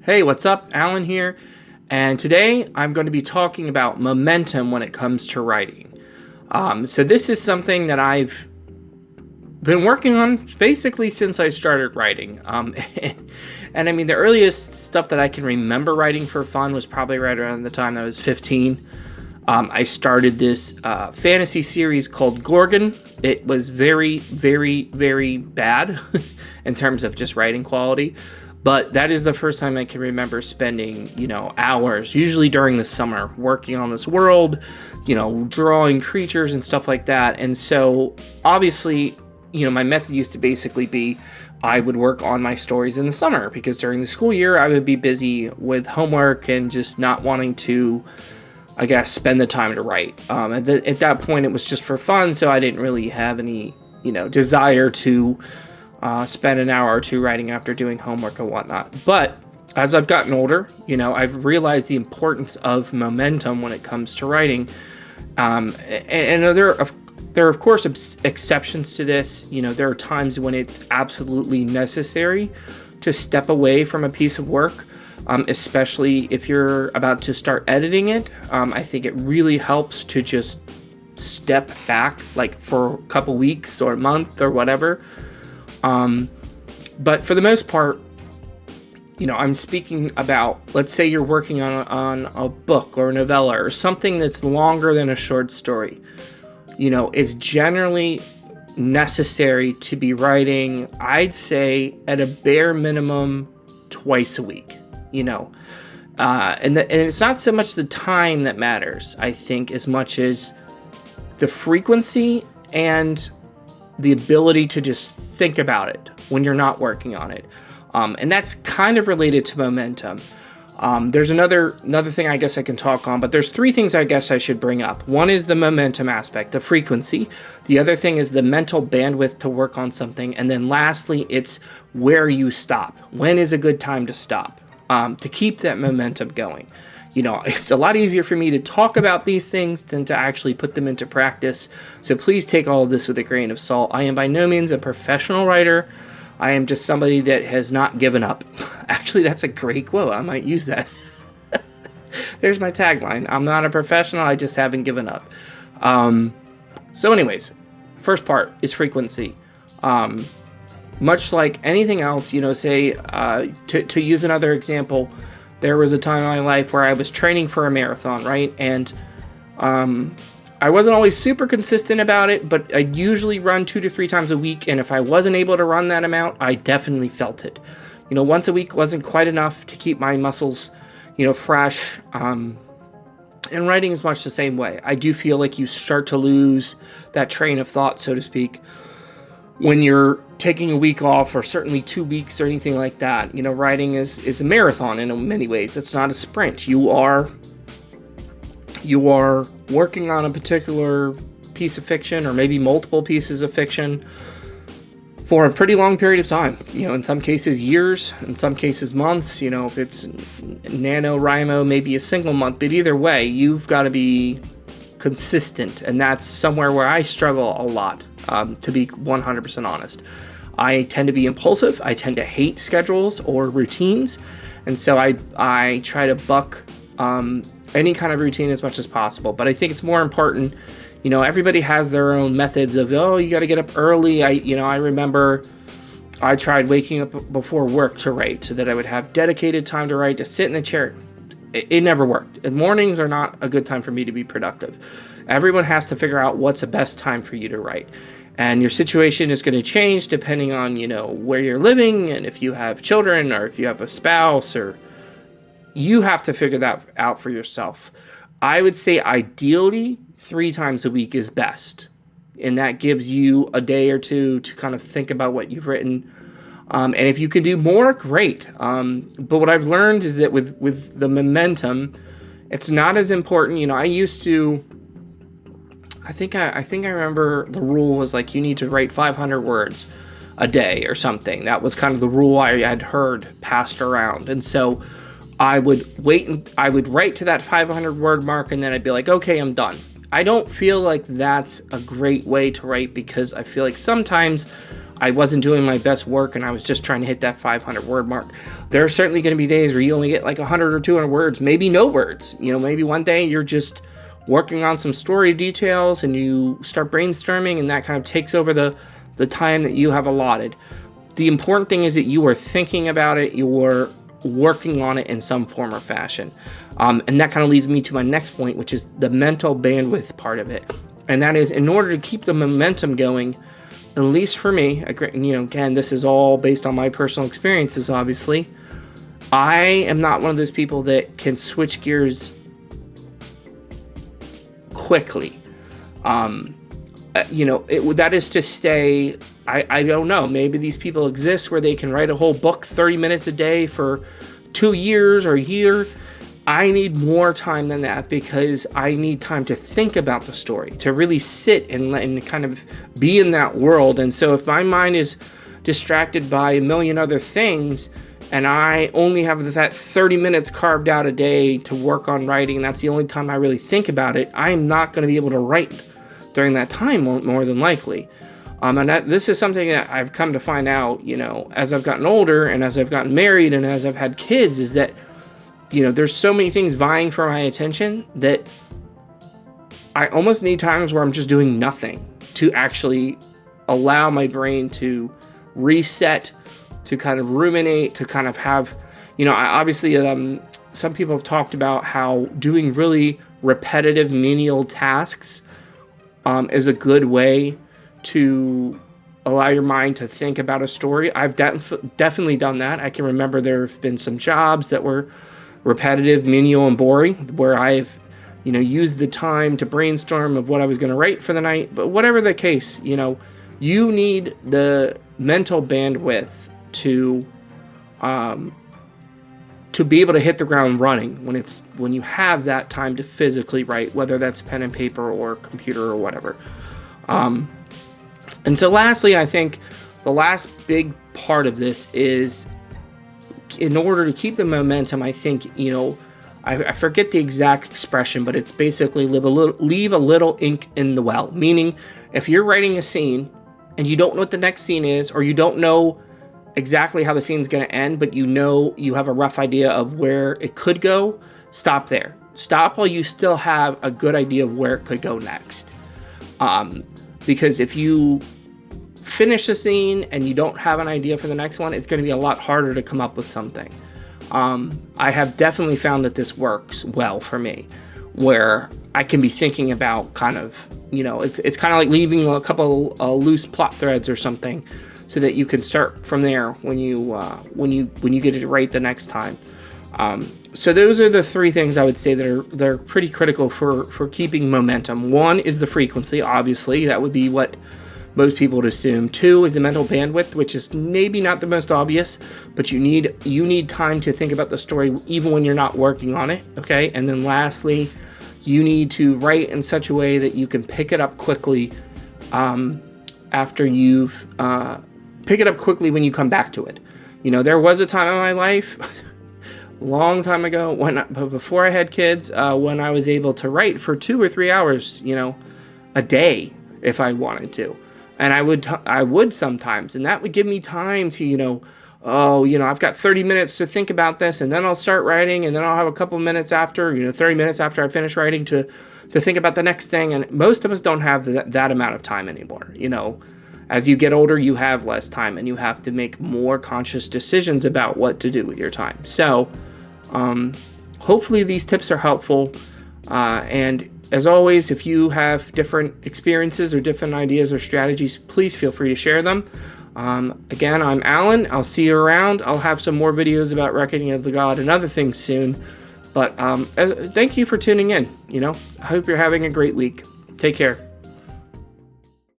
Hey, what's up? Alan here. And today I'm going to be talking about momentum when it comes to writing. So this is something that I've been working on basically since I started writing. And I mean, the earliest stuff that I can remember writing for fun was probably right around the time I was 15. I started this fantasy series called Gorgon. It was very, very, very bad in terms of just writing quality. But that is the first time I can remember spending, hours, usually during the summer, working on this world, drawing creatures and stuff like that. And so obviously, my method used to basically be I would work on my stories in the summer because during the school year, I would be busy with homework and just not wanting to, I guess, spend the time to write. At that point, it was just for fun. So I didn't really have any, desire to spend an hour or two writing after doing homework and whatnot. But as I've gotten older, I've realized the importance of momentum when it comes to writing. And there are, of course, exceptions to this. There are times when it's absolutely necessary to step away from a piece of work, especially if you're about to start editing it. I think it really helps to just step back, like for a couple weeks or a month or whatever. But for the most part, I'm speaking about, let's say you're working on a book or a novella or something that's longer than a short story. It's generally necessary to be writing, I'd say, at a bare minimum twice a week, and it's not so much the time that matters, I think, as much as the frequency and the ability to just think about it when you're not working on it. And that's kind of related to momentum. There's another thing I guess I can talk on, but there's three things I guess I should bring up. One is the momentum aspect, the frequency. The other thing is the mental bandwidth to work on something. And then lastly, it's where you stop. When is a good time to stop, to keep that momentum going? It's a lot easier for me to talk about these things than to actually put them into practice. So please take all of this with a grain of salt. I am by no means a professional writer. I am just somebody that has not given up. Actually, that's a great quote. I might use that. There's my tagline. I'm not a professional. I just haven't given up. So anyways, first part is frequency. Much like anything else, say, to use another example, there was a time in my life where I was training for a marathon, right? And I wasn't always super consistent about it, but I usually run 2 to 3 times a week. And if I wasn't able to run that amount, I definitely felt it. Once a week wasn't quite enough to keep my muscles, fresh. And writing is much the same way. I do feel like you start to lose that train of thought, so to speak, when you're taking a week off, or certainly 2 weeks or anything like that. Writing is a marathon in many ways. It's not a sprint. You are working on a particular piece of fiction, or maybe multiple pieces of fiction, for a pretty long period of time. In some cases years, in some cases months. If it's NaNoWriMo, maybe a single month. But either way, you've got to be consistent, and that's somewhere where I struggle a lot, to be 100% honest. I tend to be impulsive. I tend to hate schedules or routines. And so I try to buck any kind of routine as much as possible. But I think it's more important, everybody has their own methods of, you got to get up early. I remember I tried waking up before work to write so that I would have dedicated time to write, to sit in the chair. It never worked. And mornings are not a good time for me to be productive. Everyone has to figure out what's the best time for you to write. And your situation is going to change depending on, where you're living, and if you have children, or if you have a spouse, or you have to figure that out for yourself. I would say ideally 3 times a week is best. And that gives you a day or two to kind of think about what you've written. And if you can do more, great. But what I've learned is that with the momentum, it's not as important. I used to, I think I remember the rule was like, you need to write 500 words a day or something. That was kind of the rule I had heard passed around. And so I would wait and I would write to that 500 word mark, and then I'd be like, okay, I'm done. I don't feel like that's a great way to write, because I feel like sometimes I wasn't doing my best work and I was just trying to hit that 500 word mark. There are certainly going to be days where you only get like 100 or 200 words, maybe no words. Maybe one day you're just working on some story details and you start brainstorming, and that kind of takes over the time that you have allotted. The important thing is that you are thinking about it, you're working on it in some form or fashion. And that kind of leads me to my next point, which is the mental bandwidth part of it. And that is, in order to keep the momentum going, at least for me, again, this is all based on my personal experiences, obviously. I am not one of those people that can switch gears quickly. That is to say, I don't know, maybe these people exist where they can write a whole book 30 minutes a day for 2 years or a year. I need more time than that, because I need time to think about the story, to really sit and kind of be in that world. And so if my mind is distracted by a million other things, and I only have that 30 minutes carved out a day to work on writing, and that's the only time I really think about it, I am not going to be able to write during that time, more than likely. This is something that I've come to find out, as I've gotten older and as I've gotten married and as I've had kids, is that there's so many things vying for my attention that I almost need times where I'm just doing nothing to actually allow my brain to reset, to kind of ruminate, to kind of have, obviously, some people have talked about how doing really repetitive menial tasks is a good way to allow your mind to think about a story. I've definitely done that. I can remember there have been some jobs that were repetitive, menial, and boring, where I've, used the time to brainstorm of what I was going to write for the night. But whatever the case, you need the mental bandwidth to be able to hit the ground running when you have that time to physically write, whether that's pen and paper or computer or whatever. And so lastly, I think the last big part of this is, in order to keep the momentum, I think, I forget the exact expression, but it's basically leave a little ink in the well. Meaning, if you're writing a scene and you don't know what the next scene is, or you don't know exactly how the scene's going to end, but you have a rough idea of where it could go, stop there. Stop while you still have a good idea of where it could go next. Because if you finish the scene and you don't have an idea for the next one, it's going to be a lot harder to come up with something. I have definitely found that this works well for me, where I can be thinking about kind of, it's kind of like leaving a couple loose plot threads or something, so that you can start from there when you get it right the next time. So those are the three things I would say that are pretty critical for keeping momentum. One is the frequency, obviously. That would be what most people would assume. 2 is the mental bandwidth, which is maybe not the most obvious, but you need time to think about the story even when you're not working on it, okay? And then lastly, you need to write in such a way that you can pick it up quickly after you've pick it up quickly when you come back to it. There was a time in my life long time ago, before I had kids, when I was able to write for 2 or 3 hours, a day if I wanted to. And I would sometimes, and that would give me time to, I've got 30 minutes to think about this, and then I'll start writing, and then I'll have a couple minutes after, 30 minutes after I finish writing to think about the next thing. And most of us don't have that amount of time anymore. As you get older, you have less time, and you have to make more conscious decisions about what to do with your time. So, hopefully these tips are helpful. And as always, if you have different experiences or different ideas or strategies, please feel free to share them. Again, I'm Alan. I'll see you around. I'll have some more videos about Reckoning of the God and other things soon. But thank you for tuning in. I hope you're having a great week. Take care.